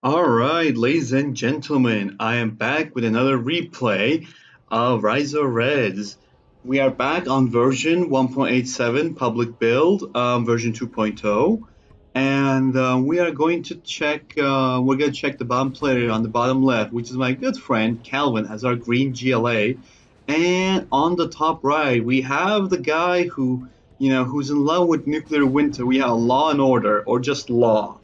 Alright, ladies and gentlemen, I am back with another replay of Rise of Reds. We are back on version 1.87 public build, version 2.0, and we are going to check, we're going to check the bottom player on the bottom left, which is my good friend Calvin, as our green GLA. And on the top right, we have the guy who's in love with nuclear winter. We have Law and Order, or just Law.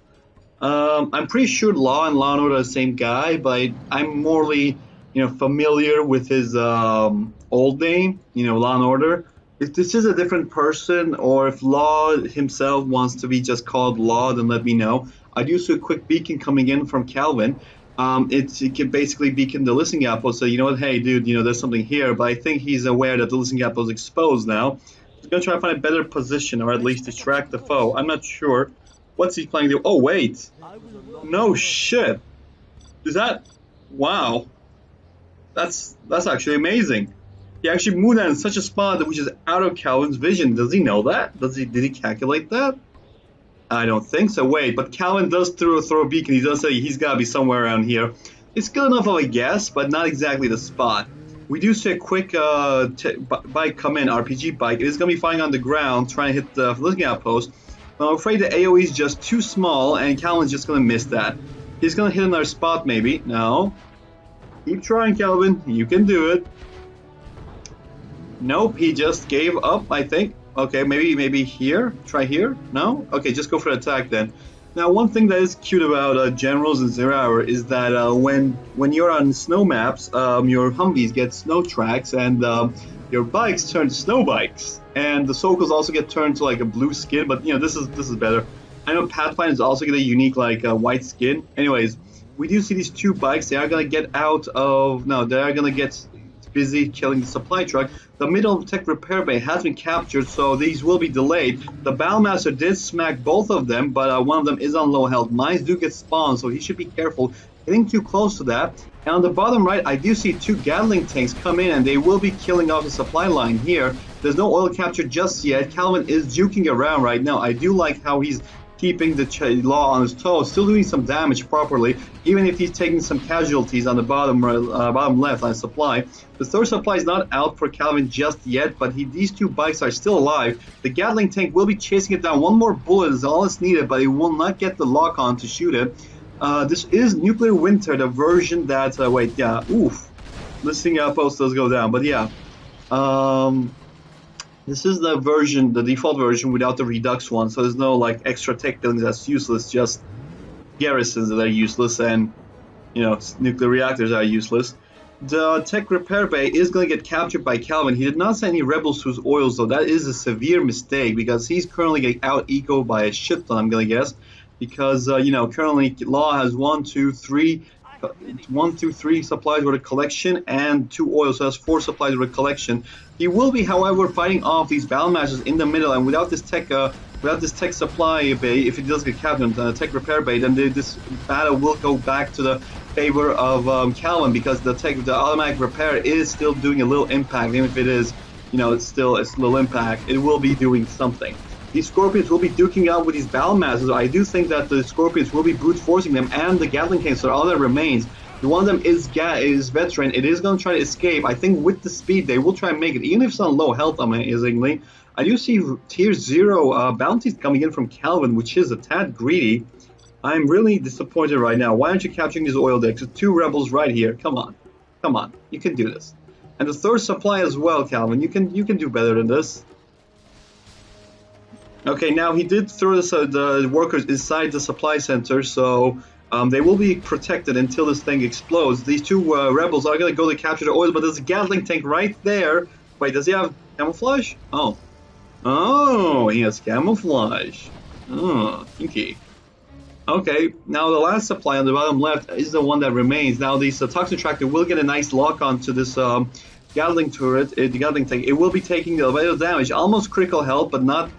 I'm pretty sure Law and Law&Order are the same guy, but I'm morely, familiar with his old name, Law and Order. If this is a different person, or if Law himself wants to be just called Law, then let me know. I do see a quick beacon coming in from Calvin. It can basically beacon the listening outpost, so you know what, hey dude, there's something here, but I think he's aware that the listening outpost is exposed now. He's gonna try to find a better position, or at least distract the foe. I'm not sure. What's he planning to do? Oh, wait. No shit. Is that... Wow. That's actually amazing. He actually moved that in such a spot which is out of Calvin's vision. Does he know that? Did he calculate that? I don't think so. Wait, but Calvin does throw a beacon. He does say he's got to be somewhere around here. It's good enough of a guess, but not exactly the spot. We do see a quick bike come in, RPG bike. It is going to be flying on the ground, trying to hit the listening outpost. I'm afraid the AoE is just too small, and Calvin's just going to miss that. He's going to hit another spot, maybe. No. Keep trying, Calvin. You can do it. Nope, he just gave up, I think. Okay, maybe here? Try here? No? Okay, just go for the attack then. Now, one thing that is cute about Generals in 0 Hour is that when you're on snow maps, your Humvees get snow tracks, and your bikes turn to snow bikes. And the Sokals also get turned to like a blue skin, but this is better. I know Pathfinder's also get a unique white skin. Anyways, we do see these two bikes. They are gonna get out of they are gonna get busy killing the supply truck. The middle tech repair bay has been captured, so these will be delayed. The Battlemaster did smack both of them, but one of them is on low health. Mines do get spawned, so he should be careful getting too close to that. And on the bottom right, I do see two Gatling tanks come in, and they will be killing off the supply line here. There's no oil capture just yet. Calvin is juking around right now. I do like how he's keeping the Law on his toes, still doing some damage properly, even if he's taking some casualties on the bottom left on supply. The third supply is not out for Calvin just yet, but these two bikes are still alive. The Gatling tank will be chasing it down. One more bullet is all it's needed, but it will not get the lock on to shoot it. This is Nuclear Winter, the version that, listening outpost does go down, but yeah. This is the version, the default version without the Redux one, so there's no extra tech buildings that's useless, just garrisons that are useless, and nuclear reactors are useless. The tech repair bay is going to get captured by Calvin. He did not send any rebels to his oils, though. That is a severe mistake, because he's currently getting out-ecoed by a shit ton, I'm going to guess. Because, currently Law has 1 through 3 supplies worth of collection and 2 oils, so that's 4 supplies worth of collection. He will be, however, fighting off these battle masters in the middle, and without this tech supply bay, if it does get captured, tech repair bay, then this battle will go back to the favor of Calvin, because the automatic repair is still doing a little impact, even if it is, it's a little impact. It will be doing something. These Scorpions will be duking out with these battle masters. I do think that the Scorpions will be brute forcing them, and the Gatling tanks are all that remains. One of them is veteran. It is going to try to escape. I think with the speed, they will try and make it, even if it's on low health, amazingly. I do see tier 0 bounties coming in from Calvin, which is a tad greedy. I'm really disappointed right now. Why aren't you capturing these oil decks? There's 2 rebels right here. Come on. Come on. You can do this. And the third supply as well, Calvin. You can do better than this. Okay, now he did throw the workers inside the supply center, so they will be protected until this thing explodes. These 2 rebels are going to go to capture the oils, but there's a Gatling tank right there. Wait, does he have camouflage? Oh. Oh, he has camouflage. Oh, kinky. Okay, now the last supply on the bottom left is the one that remains. Now this toxin tractor will get a nice lock onto this Gatling turret, the Gatling tank. It will be taking a little damage, almost critical health, but not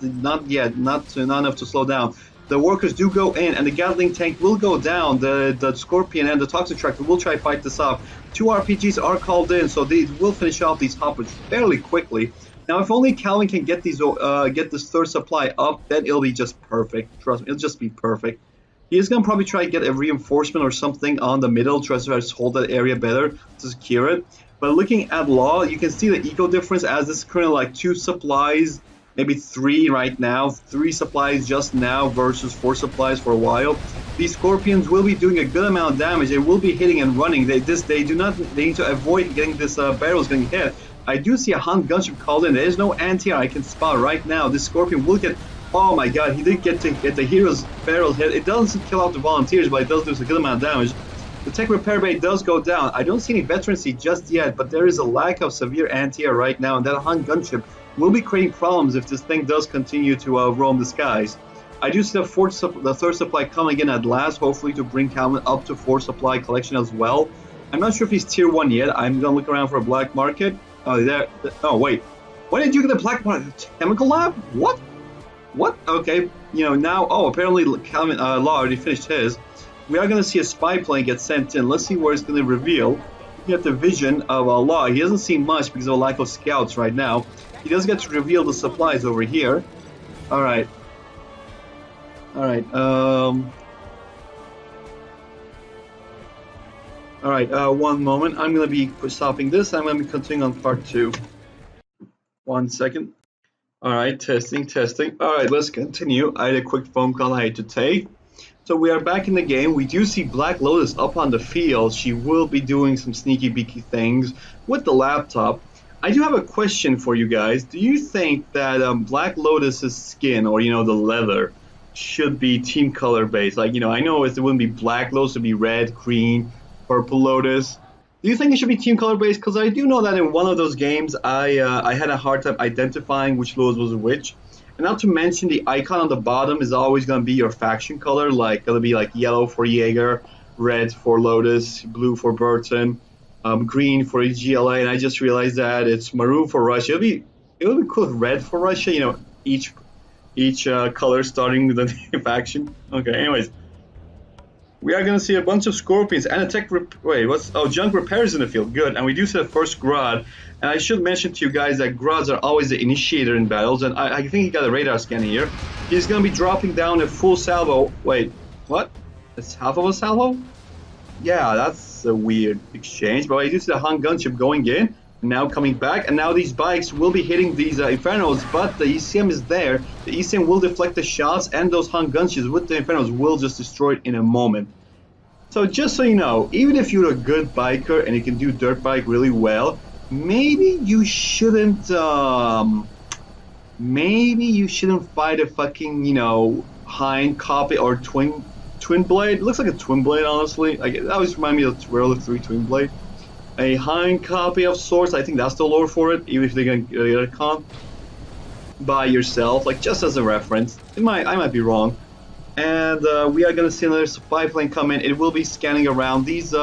yet, not enough to slow down. The workers do go in, and the Gatling tank will go down. The Scorpion and the Toxic Tractor will try to fight this off. 2 RPGs are called in, so they will finish off these hoppers fairly quickly. Now, if only Calvin can get this third supply up, then it'll be just perfect. Trust me, it'll just be perfect. He's gonna probably try to get a reinforcement or something on the middle, try to hold that area better to secure it. But looking at Law, you can see the eco difference as this is currently like 2 supplies, maybe 3 right now, 3 supplies just now versus 4 supplies for a while. These Scorpions will be doing a good amount of damage. They will be hitting and running. They need to avoid getting this barrels getting hit. I do see a Hunt gunship called in. There is no anti-air I can spot right now. This Scorpion will get. Oh my god, he did get the hero's barrel hit. It doesn't kill out the volunteers, but it does do a good amount of damage. The tech repair bay does go down. I don't see any veterancy just yet, but there is a lack of severe anti-air right now, and that Hunt gunship will be creating problems if this thing does continue to roam the skies. I do see the third supply coming in at last, hopefully to bring Calvin up to 4 supply collection as well. I'm not sure if he's tier 1 yet. I'm gonna look around for a black market. Oh, there. Oh, wait. Why did you get a black market? Chemical lab? What? What? Okay, you know, now, oh, apparently Calvin, Law already finished his. We are going to see a spy plane get sent in. Let's see where it's going to reveal. Looking at the vision of Law, he doesn't see much because of a lack of scouts right now. He does get to reveal the supplies over here. Alright. Alright, Alright, one moment. I'm going to be stopping this. I'm going to be continuing on part 2. 1 second. Alright, testing. Alright, let's continue. I had a quick phone call I had to take. So we are back in the game. We do see Black Lotus up on the field. She will be doing some sneaky beaky things with the laptop. I do have a question for you guys. Do you think that Black Lotus's skin, or, you know, the leather, should be team color based? Like, you know, I know it wouldn't be Black Lotus, it would be red, green, purple Lotus. Do you think it should be team color based? Because I do know that in one of those games, I had a hard time identifying which Lotus was which. And not to mention the icon on the bottom is always going to be your faction color. Like it'll be like yellow for Jaeger, red for Lotus, blue for Burton, green for GLA. And I just realized that it's maroon for Russia. It would be cool with red for Russia. You know, each color starting with a faction. Okay. Anyways. We are going to see a bunch of Scorpions and a tech junk repairs in the field. Good. And we do see the first Grad. And I should mention to you guys that Grads are always the initiator in battles. And I think he got a radar scan here. He's going to be dropping down a full salvo. Wait, what? It's half of a salvo? Yeah, that's a weird exchange. But I do see the Hunt gunship going in. Now coming back, and now these bikes will be hitting these Infernos, but the ECM is there. The ECM will deflect the shots, and those Hunt gunships with the Infernos will just destroy it in a moment. So just so you know, even if you're a good biker and you can do dirt bike really well, maybe you shouldn't fight a fucking, you know, Hind copy or twin blade. It looks like a twin blade, honestly. Like, it always reminds me of Railroad 3 twin blade. A Hind copy of sorts. I think that's the lore for it, even if they're going to get a con by yourself, like just as a reference. I might be wrong. And we are going to see another supply plane come in. It will be scanning around. These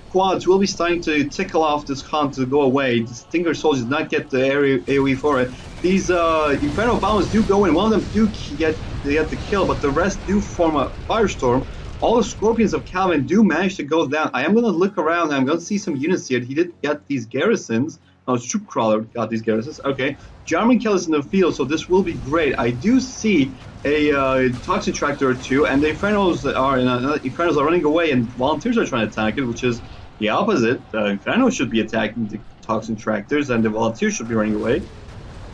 quads will be starting to tickle off this con to go away. The Stinger soldiers did not get the AoE for it. These Inferno bombers do go in. One of them do get the kill, but the rest do form a firestorm. All the Scorpions of Calvin do manage to go down. I am going to look around. I'm going to see some units here. He did get these garrisons. Oh, Troop Crawler got these garrisons. Okay. Jarman Kill is in the field, so this will be great. I do see a Toxin Tractor or two, and the Infernos are running away, and Volunteers are trying to attack it, which is the opposite. The Infernos should be attacking the Toxin Tractors, and the Volunteers should be running away.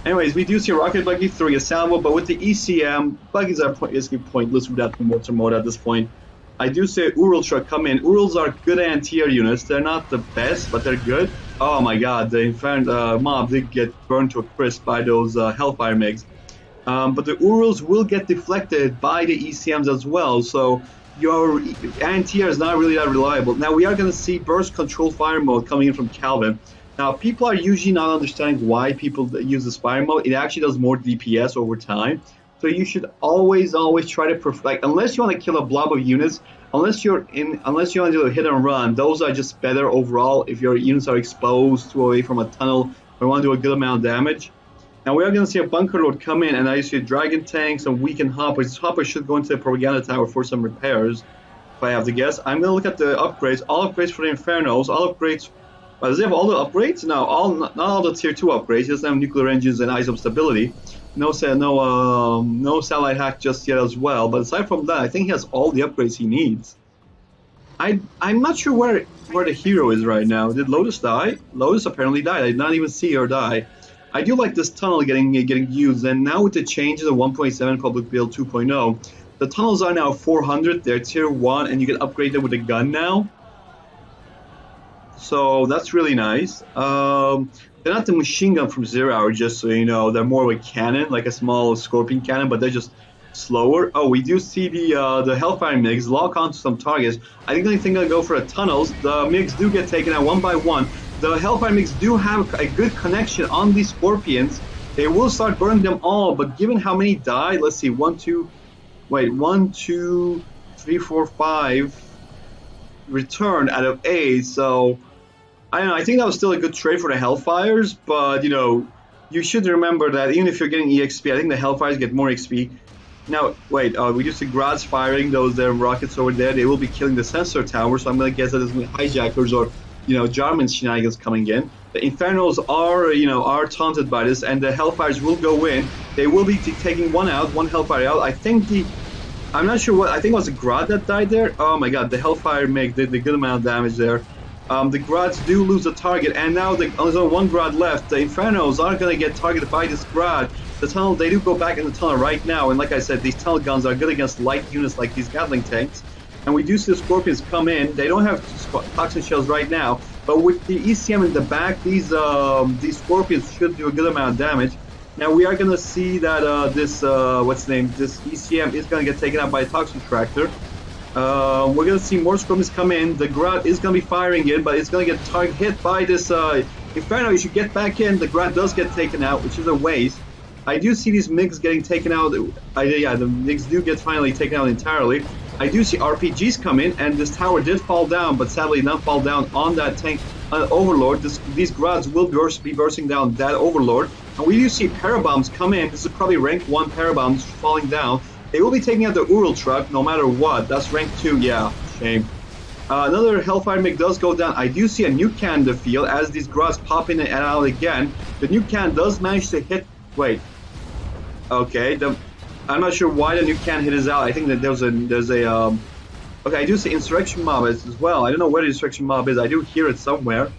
Anyways, we do see a Rocket Buggy throwing a salvo, but with the ECM, buggies are basically pointless without motor mode at this point. I do see an Ural truck come in. Urals are good anti-air units. They're not the best, but they're good. Oh my god, the Inferno mob did get burned to a crisp by those Hellfire MiGs. But the Urals will get deflected by the ECMs as well, so your anti-air is not really that reliable. Now we are going to see burst control fire mode coming in from Calvin. Now people are usually not understanding why people use this fire mode. It actually does more DPS over time. So you should always try to perfect, unless you want to kill a blob of units, unless you want to do a hit and run, those are just better overall if your units are exposed to away from a tunnel or want to do a good amount of damage. Now we are going to see a bunker load come in, and I see a dragon tank, some weakened hoppers. This hopper should go into the propaganda tower for some repairs, if I have to guess. I'm going to look at the upgrades. All upgrades for the Infernos, all upgrades. Does he have all the upgrades? No, not all the tier 2 upgrades. He doesn't have nuclear engines and eyes of stability. no satellite hack just yet as well. But aside from that, I think he has all the upgrades he needs. I'm not sure where the hero is right now. Did Lotus die? Lotus apparently died. I did not even see her die. I do like this tunnel getting used, and now with the changes of 1.7 public build 2.0, the tunnels are now 400. They're tier 1, and you can upgrade them with a gun now. So that's really nice. They're not the machine gun from 0 Hour, just so you know. They're more of a cannon, like a small scorpion cannon, but they're just slower. Oh, we do see the Hellfire MiGs lock onto some targets. I think they're gonna go for the tunnels. The MiGs do get taken out one by one. The Hellfire MiGs do have a good connection on these Scorpions. They will start burning them all, but given how many died, let's see, 1, 2, 3, 4, 5 returned out of 8. So I don't know. I think that was still a good trade for the Hellfires, but you know, you should remember that even if you're getting EXP, I think the Hellfires get more XP. Now, wait, we do see Grads firing those there rockets over there. They will be killing the sensor tower, so I'm going to guess that it's going to be hijackers or, you know, Jarman shenanigans coming in. The Infernos are taunted by this, and the Hellfires will go in. They will be taking one Hellfire out. I think I'm not sure I think it was a Grad that died there. Oh my god, the Hellfire MiG did a good amount of damage there. The Grads do lose the target, and now there's only one Grad left. The Infernos are going to get targeted by this Grad. The tunnel, they do go back in the tunnel right now, and like I said, these tunnel guns are good against light units like these Gatling tanks. And we do see the Scorpions come in. They don't have toxin shells right now, but with the ECM in the back, these Scorpions should do a good amount of damage. Now we are going to see that this ECM is going to get taken out by a toxin tractor. We're going to see more Scorpions come in. The Grad is going to be firing it, but it's going to get hit by this Inferno. You should get back in. The Grad does get taken out, which is a waste. I do see these MiGs getting taken out. Yeah, the MiGs do get finally taken out entirely. I do see RPGs come in, and this tower did fall down, but sadly not fall down on that tank Overlord. These Grads will be bursting down that Overlord. And we do see Parabombs come in. This is probably rank 1 Parabombs falling down. They will be taking out the Ural truck no matter what. That's rank 2, yeah, shame. Another Hellfire MiG does go down. I do see a nuke cannon in the field as these Grads pop in and out again. The nuke cannon does manage to hit. Wait. Okay. I'm not sure why the nuke cannon hit us out. I think that there's a. Okay, I do see Insurrection Mob as well. I don't know where the Insurrection Mob is. I do hear it somewhere.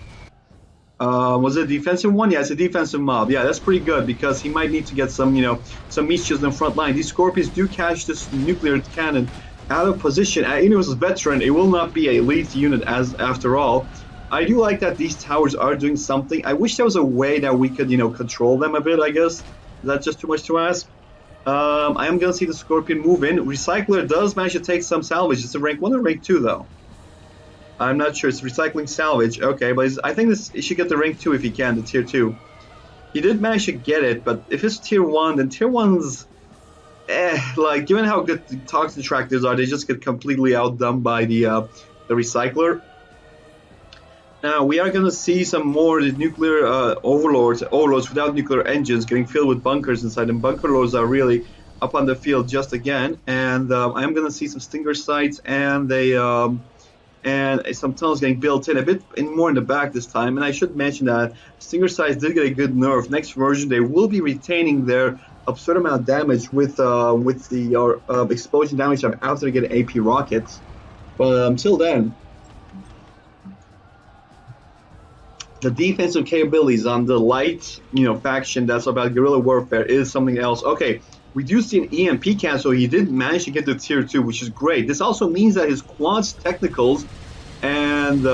Was it a defensive one? Yeah, it's a defensive mob. Yeah, that's pretty good because he might need to get some, some meat shields in the front line. These Scorpions do catch this nuclear cannon out of position. Even if it was a veteran, it will not be a elite unit after all. I do like that these towers are doing something. I wish there was a way that we could, control them a bit, I guess. Is that just too much to ask? I am going to see the Scorpion move in. Recycler does manage to take some salvage. It's a rank 1 or rank 2, though. I'm not sure. It's recycling salvage. Okay, but I think he should get the rank 2 if he can, the tier 2. He did manage to get it, but if it's tier 1, then tier 1's... like, given how good the toxin tractors are, they just get completely outdone by the recycler. Now, we are going to see some more nuclear overlords without nuclear engines getting filled with bunkers inside them. Bunker lords are really up on the field just again. And I am going to see some Stinger sites and some tunnels getting built in, a bit more in the back this time. And I should mention that Stinger sites did get a good nerf. Next version, they will be retaining their absurd amount of damage with the explosion damage after they get AP rockets. But until then, the defensive capabilities on the light, faction that's about guerrilla warfare is something else. Okay, we do see an EMP can, so he did manage to get to tier 2, which is great. This also means that his quads, technicals, and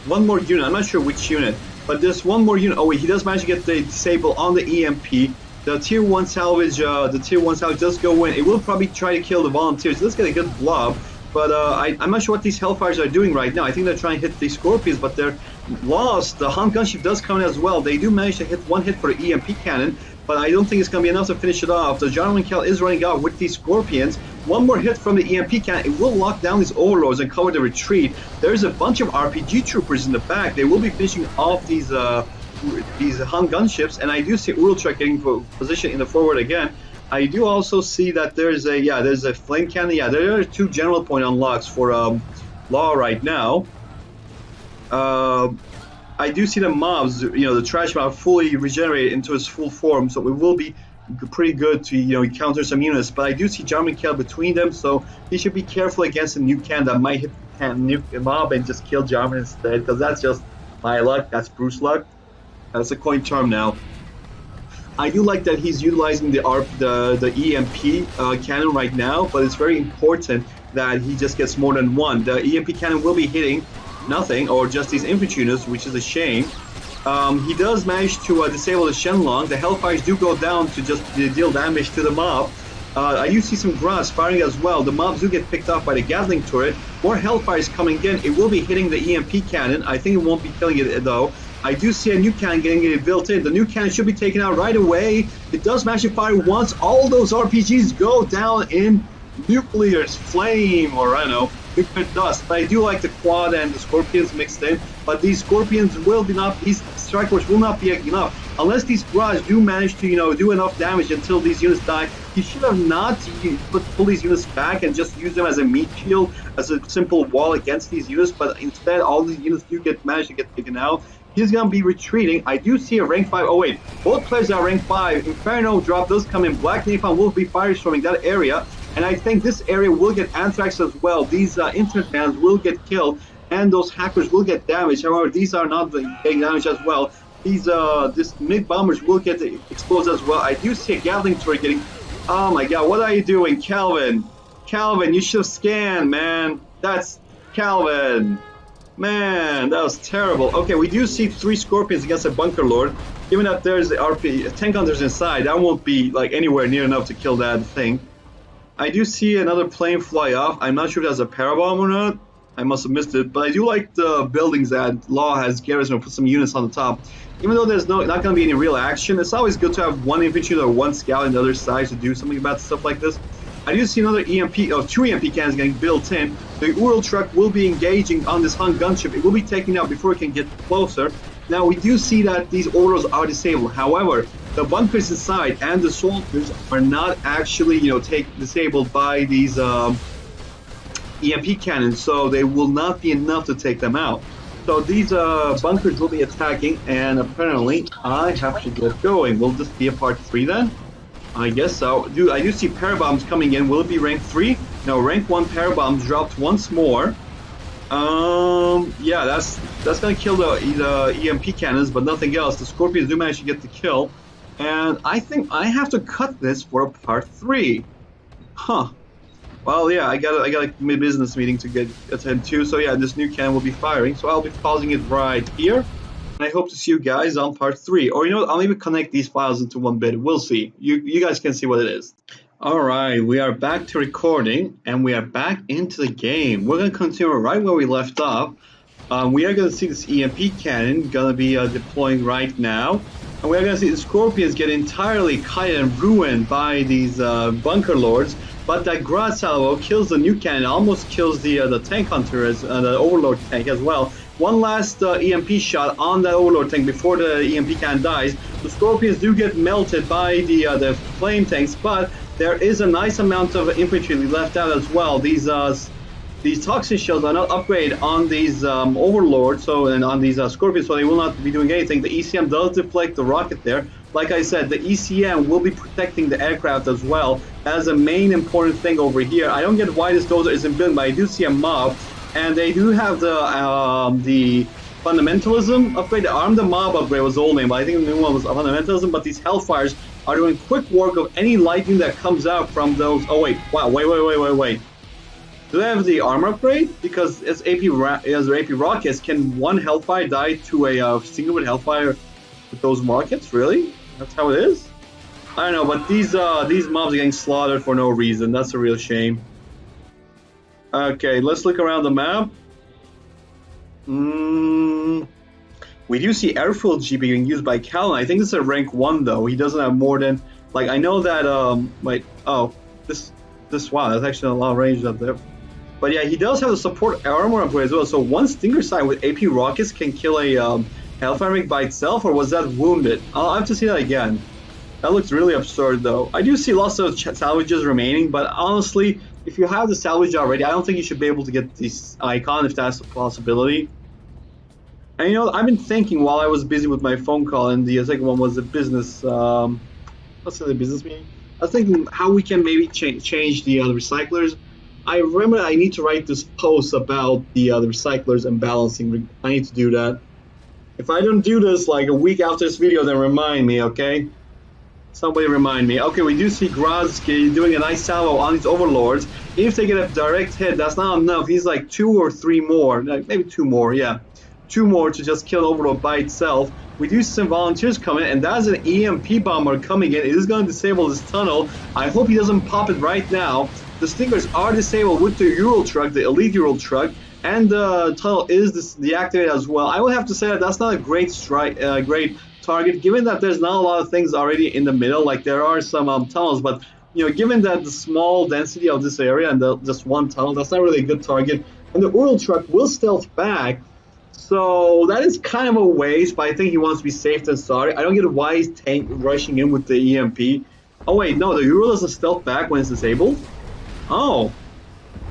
one more unit. I'm not sure which unit, but there's one more unit. Oh wait, he does manage to get the disable on the EMP. The tier 1 salvage, does go in. It will probably try to kill the volunteers. Let's get a good blob. But I'm not sure what these Hellfires are doing right now. I think they're trying to hit these Scorpions, but they're lost. The Hunt gunship does come in as well. They do manage to hit one hit for the EMP cannon, but I don't think it's going to be enough to finish it off. The General Kell is running out with these Scorpions. One more hit from the EMP cannon. It will lock down these Overlords and cover the retreat. There's a bunch of RPG troopers in the back. They will be finishing off these Hunt gunships, and I do see Urultrek getting position in the forward again. I do also see that there's a flame cannon. Yeah, there are 2 general point unlocks for Law right now. I do see the mobs, the trash mob fully regenerated into its full form, so it will be pretty good to counter some units. But I do see Jarman Kill between them, so he should be careful against a nuke cannon that might hit the nuke mob and just kill Jarman instead, because that's just my luck. That's Bruce luck. That's a coin term now. I do like that he's utilizing the EMP cannon right now, but it's very important that he just gets more than one. The EMP cannon will be hitting nothing, or just these infantry units, which is a shame. He does manage to disable the Shenlong. The Hellfires do go down to just deal damage to the mob. I do see some Grass firing as well. The mobs do get picked off by the Gatling turret. More Hellfires coming in. It will be hitting the EMP cannon. I think it won't be killing it though. I do see a new cannon getting it built in. The new cannon should be taken out right away. It does manage to fire once. All those RPGs go down in nuclear flame, or I don't know, nuclear dust. But I do like the quad and the Scorpions mixed in. But these Scorpions will be not, these Strikers will not be enough. Unless these Garage do manage to, do enough damage until these units die. He should have not pull these units back and just use them as a meat shield, as a simple wall against these units. But instead, all these units do manage to get taken out. He's going to be retreating. I do see a rank 5. Oh, wait. Both players are rank 5. Inferno drop does come in. Black Napalm will be firestorming that area. And I think this area will get Anthrax as well. These internet fans will get killed. And those hackers will get damaged. However, these are not getting damaged as well. These this MiG bombers will get exposed as well. I do see a Gatling turret getting... Oh my god, what are you doing, Calvin? Calvin, you should have scanned, man. That's... Calvin. Man, that was terrible. Okay, we do see 3 Scorpions against a Bunker Lord. Given that there's tank hunters inside, that won't be like anywhere near enough to kill that thing. I do see another plane fly off. I'm not sure if that's a parabomb or not. I must have missed it. But I do like the buildings that Law has garrison, put some units on the top. Even though there's not going to be any real action, it's always good to have one infantry or one scout on the other side to do something about stuff like this. I do see another EMP, or 2 EMP cannons getting built in. The Ural truck will be engaging on this Hun gunship. It will be taken out before it can get closer. Now, we do see that these orders are disabled. However, the bunkers inside and the soldiers are not actually, disabled by these EMP cannons, so they will not be enough to take them out. So these bunkers will be attacking, and apparently I have to get going. Will this be a part 3 then? I guess so. I do see parabombs coming in. Will it be rank 3? No, rank 1 parabombs dropped once more. Yeah, that's gonna kill the EMP cannons, but nothing else. The Scorpions do manage to get the kill, and I think I have to cut this for a part 3. Huh. Well, yeah, I got a business meeting to attend to, so yeah, this new cannon will be firing, so I'll be pausing it right here. And I hope to see you guys on part 3. Or, I'll maybe connect these files into one bit. We'll see. You guys can see what it is. Alright, we are back to recording, and we are back into the game. We're going to continue right where we left off. We are going to see this EMP cannon going to be deploying right now. And we are going to see the Scorpions get entirely cut and ruined by these Bunker Lords. But that Grad Salvo kills the nuke cannon, almost kills the tank hunter, the Overlord tank as well. One last EMP shot on that Overlord tank before the EMP cannon dies. The Scorpions do get melted by the flame tanks, but there is a nice amount of infantry left out as well. These toxin shells are not upgraded on these Overlords, and on these Scorpions, so they will not be doing anything. The ECM does deflect the rocket there. Like I said, the ECM will be protecting the aircraft as well. That is a main important thing over here. I don't get why this dozer isn't built, but I do see a mob, and they do have the fundamentalism upgrade. The arm the mob upgrade was the old name, but I think the new one was fundamentalism. But these Hellfires are doing quick work of any lightning that comes out from those. Oh wait, wow, wait. Do they have the armor upgrade? Because as AP rockets, can one Hellfire die to a single with Hellfire with those rockets? Really? That's how it is? I don't know, but these mobs are getting slaughtered for no reason. That's a real shame. Okay, let's look around the map. We do see airfield G being used by Callan. I think this is a rank 1 though. He doesn't have more than, like, I know that wow, that's actually a lot of range up there. But yeah, he does have a support armor upgrade as well. So one Stinger sight with AP rockets can kill a Hellfire MiG by itself, or was that wounded? I'll have to see that again. That looks really absurd though. I do see lots of salvages remaining, but honestly, if you have the salvage already, I don't think you should be able to get this icon if that's a possibility. And I've been thinking while I was busy with my phone call, and the second one was a business, let's say the business meeting. I was thinking how we can maybe change the recyclers. I remember I need to write this post about the recyclers and balancing. I need to do that. If I don't do this like a week after this video, then remind me, okay? Somebody remind me. Okay, we do see Grodzki doing a nice salvo on these overlords. If they get a direct hit, that's not enough. He's like 2 or 3 more, maybe 2 more, yeah. 2 more to just kill an overlord by itself. We do see some volunteers coming, and that's an EMP bomber coming in. It is going to disable this tunnel. I hope he doesn't pop it right now. The Stingers are disabled with the Ural truck, the elite Ural truck, and the tunnel is deactivated as well. I would have to say that that's not a great great target, given that there's not a lot of things already in the middle. Like there are some tunnels, but given that the small density of this area and just one tunnel, that's not really a good target. And the Ural truck will stealth back, so that is kind of a waste. But I think he wants to be safe than sorry. I don't get why he's rushing in with the EMP. Oh wait, no, the Ural doesn't stealth back when it's disabled. Oh,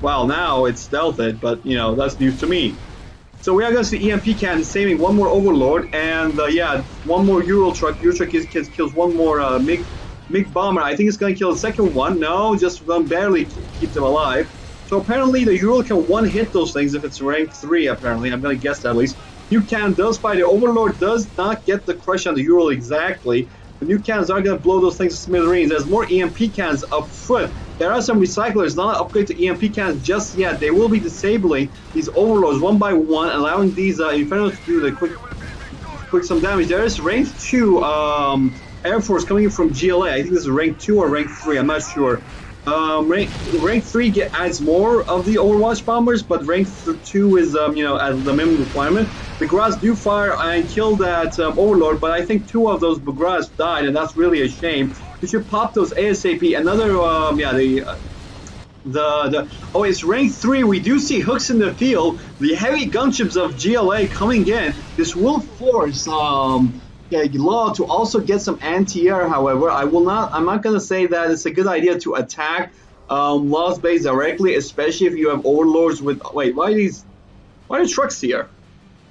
well, now it's stealthed, but that's news to me. So we are going to see EMP cannon saving one more Overlord, and yeah, one more Ural truck. Ural truck kills one more MiG bomber. I think it's going to kill the second one. No, just barely keep them alive. So apparently the Ural can one-hit those things if it's rank 3, apparently. I'm going to guess that at least. Nuke cannon does fire. The Overlord does not get the crush on the Ural exactly. The nuke cannons are going to blow those things to smithereens. There's more EMP cannons up foot. There are some recyclers, not an upgrade to EMP cannons just yet. They will be disabling these overlords one by one, allowing these Infernos to do the quick some damage. There is rank 2 Air Force coming in from GLA. I think this is rank 2 or rank 3, I'm not sure. Rank 3 adds more of the Overwatch bombers, but rank 2 is, as the minimum requirement. The Graz do fire and kill that Overlord, but I think 2 of those Graz died, and that's really a shame. You should pop those ASAP. Another, oh, it's rank 3. We do see hooks in the field. The heavy gunships of GLA coming in. This will force Law to also get some anti-air. However, I'm not going to say that it's a good idea to attack Law's base directly, especially if you have overlords with. Wait, why are trucks here?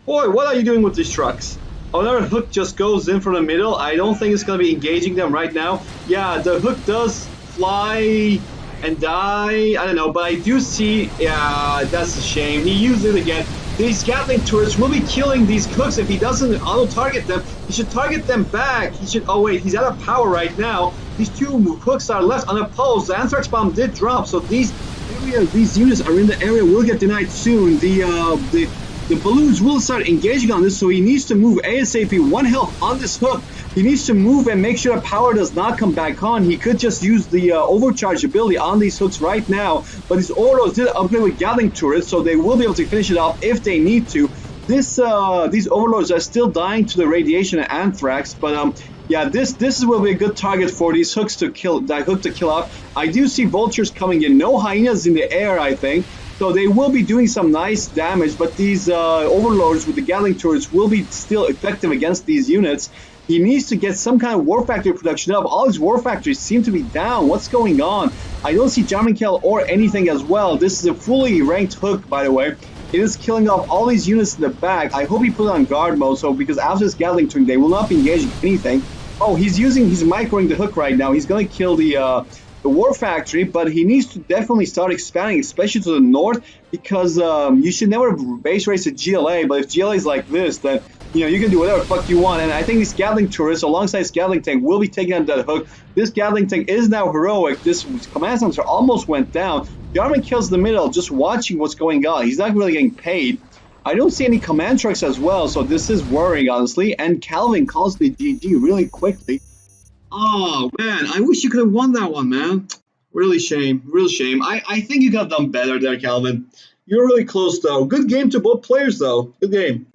Boy, what are you doing with these trucks? Another hook just goes in from the middle. I don't think it's going to be engaging them right now. Yeah, the hook does fly and die. I don't know, but I do see. Yeah, that's a shame. He used it again. These Gatling turrets will be killing these hooks if he doesn't auto-target them. He should target them back. He should. Oh wait, he's out of power right now. These 2 hooks are left unopposed. The Anthrax bomb did drop, so these units are in the area will get denied soon. The balloons will start engaging on this, so he needs to move ASAP. 1 health on this hook. He needs to move and make sure the power does not come back on. He could just use the overcharge ability on these hooks right now, but these Ordos did upgrade with Gatling turrets, so they will be able to finish it off if they need to. These Overlords are still dying to the radiation and anthrax, but yeah, this will be a good target for these hooks to kill. That hook to kill off. I do see vultures coming in. No hyenas in the air, I think. So they will be doing some nice damage, but these Overlords with the Gatling turrets will be still effective against these units. He needs to get some kind of war factory production up. All his war factories seem to be down. What's going on? I don't see Jarmankel or anything as well. This is a fully ranked hook, by the way. It is killing off all these units in the back. I hope he put it on guard mode, so because after this Gatling turn, they will not be engaging anything. Oh, he's microing the hook right now. He's going to kill the war factory, but he needs to definitely start expanding, especially to the north, because you should never base race a GLA, but if GLA is like this, then you can do whatever the fuck you want. And I think these Gatling turrets alongside this Gatling tank will be taking on that hook. This Gatling tank is now heroic. This command center almost went down. Jarman kills the middle, just watching what's going on. He's not really getting paid. I don't see any command trucks as well, so this is worrying, honestly. And Calvin calls the GG really quickly. Oh, man, I wish you could have won that one, man. Really shame, real shame. I think you could have done better there, Calvin. You're really close, though. Good game to both players, though. Good game.